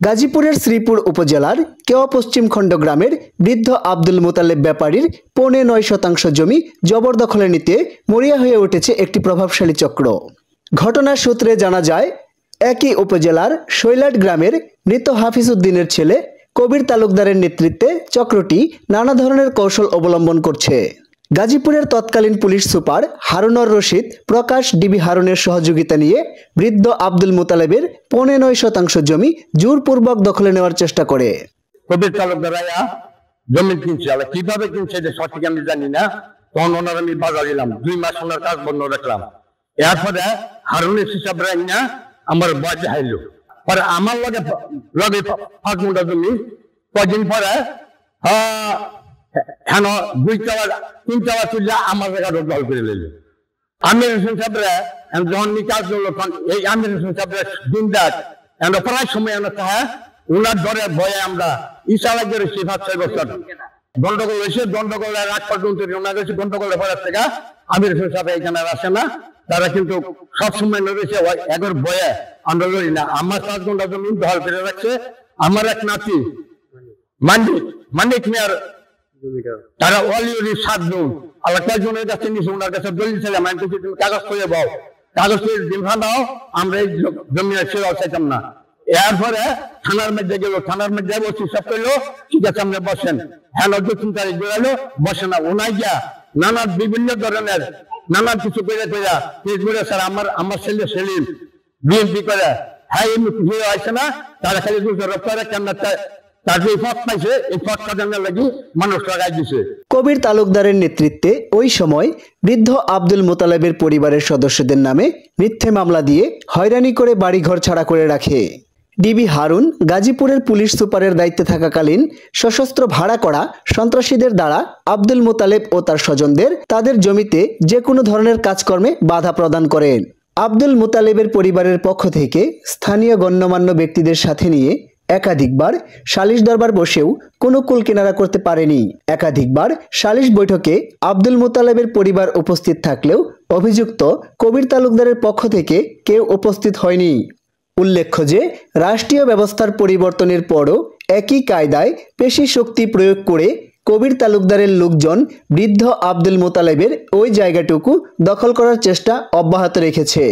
গাজীপুরের শ্রীপুর উপজেলার কেওয়া পশ্চিম খণ্ড গ্রামের বৃদ্ধ আব্দুল মোতালেব ব্যাপারীর 9.5% জমি জবরদখলে নিতে মরিয়া হয়ে উঠেছে একটি প্রভাবশালী চক্র। ঘটনার সূত্রে জানা যায়, একই উপজেলার শৈলাট গ্রামের মৃত হাফিজ উদ্দিনের ছেলে কবির তালুকদারের নেতৃত্বে চক্রটি নানা ধরনের কৌশল অবলম্বন করছে। গাজীপুরের তৎকালীন পুলিশ সুপার হারুনুর রশিদ প্রকাশ ডিবি হারুনের সহযোগিতা নিয়ে বৃদ্ধ আব্দুল মোতালেবের 9.5% জমি জোরপূর্বক দখলে নেওয়ার চেষ্টা করে। কবির তালুকদার জমি কিনছে, কিভাবে কিনছে এটা সঠিক আমি জানি না। তখন ওনার আমি বাজার দিলাম, 2 মাস ওনার কাজ বন্ধ রাখলাম। এরপরে হারুনের হিসাব না আমার বয়স হাইল পরে আমার লগে লগে 5 মুঠা জমি। কদিন পরে হেন 2 টাকা 3 টাকা তুললে আমার জায়গা দখল করে নিল। আমির হোসেন সাহেবরা যখন নিকাশ করলো, এই আমির হোসেন সাহেবরা দিন রাত প্রায় সময় ওনার ধরে ভয়ে আমরা ইশারা করে 5-6 বছর গন্ডগোল হয়েছে। গন্ডগোলের রাত পর্যন্ত ওনার কাছে গন্ডগোলের পরের থেকে আমির হোসেন সাহেব এখানে আসে না। তারা কিন্তু সবসময় রয়েছে একবার ভয়ে আমরা লড়ি না। আমার 7 ঘন্টা জমি দখল করে রাখছে। আমার এক নাতি মানিক মেয়ার, তারা অলরেডি 7 জন আল্লাহ কয়েকজনের কাছে নিয়েছে। ওনার কাছে দলিল ছিলাম, আমি তুমি কাগজ করে দাও, কাগজ করে দিনভা দাও, আমরা এই জমি ছেড়ে চাইতাম না। এরপরে থানার মধ্যে গেল, থানার মধ্যে বসে সব করলো, ঠিক আছে আমরা বসেন। হ্যাঁ 2 তারিখ বেরোলো, বসে না। ওনাই গিয়া নানা বিভিন্ন ধরনের নানা কিছু করে স্যার আমার ছেলে সেলিম বিএনপি করে, হ্যাঁ এমনি কিছু আসছে না। তারা খালি রপ্তারে কেন কবির তালুকদারের নেতৃত্বে ওই সময় বৃদ্ধ আব্দুল মোতালেবের পরিবারের সদস্যদের নামে মিথ্যে মামলা দিয়ে হয়রানি করে বাড়িঘর ছাড়া করে রাখে। ডিবি হারুন গাজীপুরের পুলিশ সুপারের দায়িত্বে থাকাকালীন সশস্ত্র ভাড়া করা সন্ত্রাসীদের দ্বারা আব্দুল মোতালেব ও তার স্বজনদের তাদের জমিতে যে কোনো ধরনের কাজকর্মে বাধা প্রদান করেন। আব্দুল মোতালেবের পরিবারের পক্ষ থেকে স্থানীয় গণ্যমান্য ব্যক্তিদের সাথে নিয়ে একাধিকবার সালিশ দরবার বসেও কোনো কুল কিনারা করতে পারেনি। একাধিকবার সালিশ বৈঠকে আব্দুল মোতালেবের পরিবার উপস্থিত থাকলেও অভিযুক্ত কবির তালুকদারের পক্ষ থেকে কেউ উপস্থিত হয়নি। উল্লেখ্য যে রাষ্ট্রীয় ব্যবস্থার পরিবর্তনের পরও একই কায়দায় পেশি শক্তি প্রয়োগ করে কবির তালুকদারের লোকজন বৃদ্ধ আব্দুল মোতালেবের ওই জায়গাটুকু দখল করার চেষ্টা অব্যাহত রেখেছে।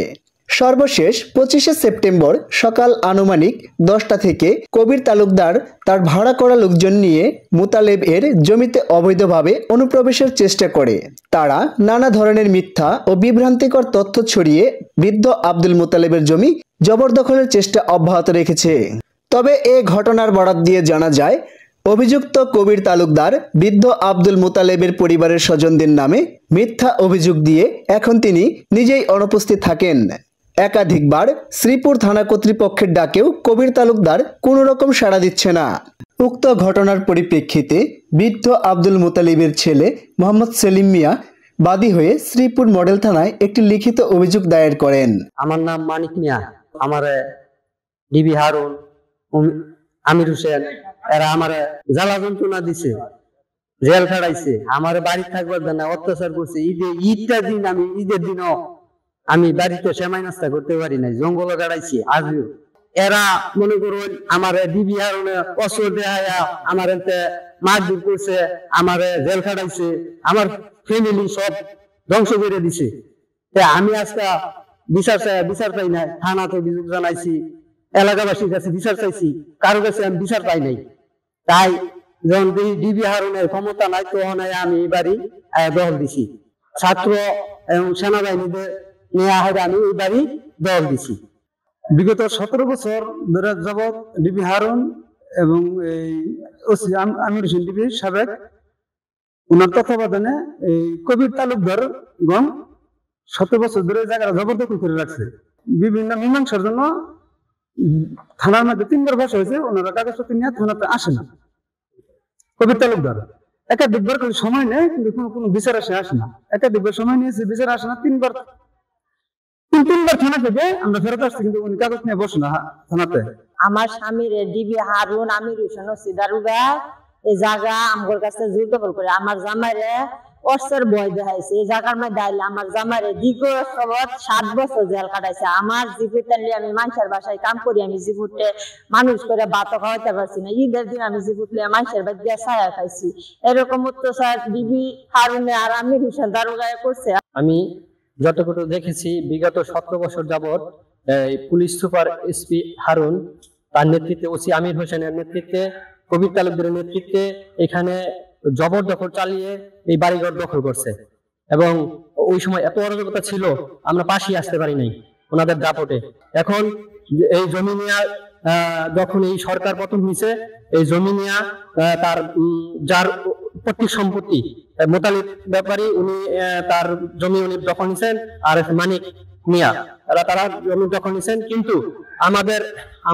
সর্বশেষ 25শে সেপ্টেম্বর সকাল আনুমানিক 10টা থেকে কবির তালুকদার তার ভাড়া করা লোকজন নিয়ে মোতালেব এর জমিতে অবৈধভাবে অনুপ্রবেশের চেষ্টা করে। তারা নানা ধরনের মিথ্যা ও বিভ্রান্তিকর তথ্য ছড়িয়ে বৃদ্ধ আব্দুল মোতালেবের জমি জবরদখলের চেষ্টা অব্যাহত রেখেছে। তবে এ ঘটনার বরাত দিয়ে জানা যায়, অভিযুক্ত কবির তালুকদার বৃদ্ধ আব্দুল মোতালেবের পরিবারের স্বজনদের নামে মিথ্যা অভিযোগ দিয়ে এখন তিনি নিজেই অনুপস্থিত থাকেন। একাধিকবার শ্রীপুর থানা কর্তৃপক্ষের ডাকেও কবির তালুকদার কোনো রকম সাড়া দিচ্ছে না। উক্ত ঘটনার পরিপ্রেক্ষিতে বৃদ্ধ আব্দুল মোতালেবের ছেলে মোহাম্মদ সেলিম মিয়া বাদী হয়ে শ্রীপুর মডেল থানায় একটি লিখিত অভিযোগ দায়ের করেন। আমার নাম মানিক মিয়া, আমার ডিবি হারুন, আমির হোসেন এরা আমার জ্বালা যন্ত্রণা দিছে, জেল খাড়াইছে, আমার বাড়ি থাকবার না অত্যাচার করছে। ঈদের দিন আমি ঈদের দিনও আমি বাড়িতে সেমাই নাস্তা করতে পারি নাই, জঙ্গল গাড়াইছি। আজও এরা মনে করুন আমার ডিবি হারুনে অস্ত্র দেয়া আমার মারধর করছে, আমার জেল খাটাইছে, আমার ফ্যামিলি সব ধ্বংস করে দিছে। আমি আজকে বিচার পাই নাই। থানাতে অভিযোগ জানাইছি, এলাকাবাসীর কাছে বিচার চাইছি, কারো কাছে আমি বিচার পাই নাই। তাই যখন ডিবি হারুনের ক্ষমতা নাই তখন আমি এই বাড়ি দখল দিছি। ছাত্র এবং সেনাবাহিনীদের নিয়ে আমি এই বাড়ি দখল দিছি। বিগত 17 বছর ধরে যাবৎ ডিবি হারুন এবং এই ওসি আমির হোসেন ডিবি সাবেক ওনার তত্ত্বাবধানে এই কবির তালুকদার গণ 17 বছর ধরে জায়গাটা জবরদখল করে রাখছে। বিভিন্ন মীমাংসার জন্য থানার মধ্যে 3বার বসা হয়েছে, ওনারা কাগজপত্র নিয়ে থানাতে আসে না। কবির তালুকদার একাধিকবার করে সময় নেয়, কিন্তু কোনো বিচার আসে না। একাধিকবার সময় নিয়েছে, বিচার আসে না। 3বার থানা থেকে আমরা ফেরত আসছি, কিন্তু উনি কাগজ নিয়ে বসে না থানাতে। আমার স্বামীর ডিবি হারুন আমির হোসেন সিদারুগা এই জায়গা আমার কাছে জোর দখল করে আমার জামাইরে অস্ত্রের ভয় দেখাইছে। এই জায়গার মধ্যে আইলে আমার জামারে দীর্ঘ 7 বছর জেল কাটাইছে। আমার জীবিত আমি মানুষের বাসায় কাম করি, আমি জীবুতে মানুষ করে ভাত খাওয়াইতে পারছি না। ঈদের দিন আমি জীবুত মানুষের বাড়ি দিয়ে ছায়া খাইছি। এরকম অত্যাচার বিবি হারুনে আর আমির হোসেন দারোগায় করছে। আমি যতটুকু দেখেছি বিগত 17 বছর যাবৎ পুলিশ সুপার এসপি হারুন, তার নেতৃত্বে ওসি আমির হোসেনের নেতৃত্বে, কবির তালুকদারের নেতৃত্বে এখানে জবরদখল চালিয়ে এই বাড়িঘর দখল করছে। এবং ওই সময় এত অরাজকতা ছিল, আমরা পাশে আসতে পারি নাই ওনাদের দাপটে। এখন এই জমি নিয়ে যখন এই সরকার পতন হয়েছে, এই জমি নিয়ে তার যার পৈতৃক সম্পত্তি মোতালিব ব্যাপারী, উনি তার জমি উনি দখল নিছেন, আর মানিক মিয়া তারা জমি দখল নিছেন। কিন্তু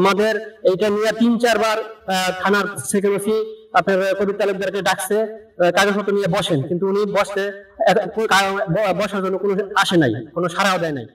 আমাদের এইটা নিয়ে 3-4 বার থানার সেক্রেটারি আপনার কবির তালুকদারকে ডাকছে, কাগজপত্র নিয়ে বসেন, কিন্তু উনি বসার জন্য কোনো আসে নাই, কোনো সাড়াও দেয় নাই।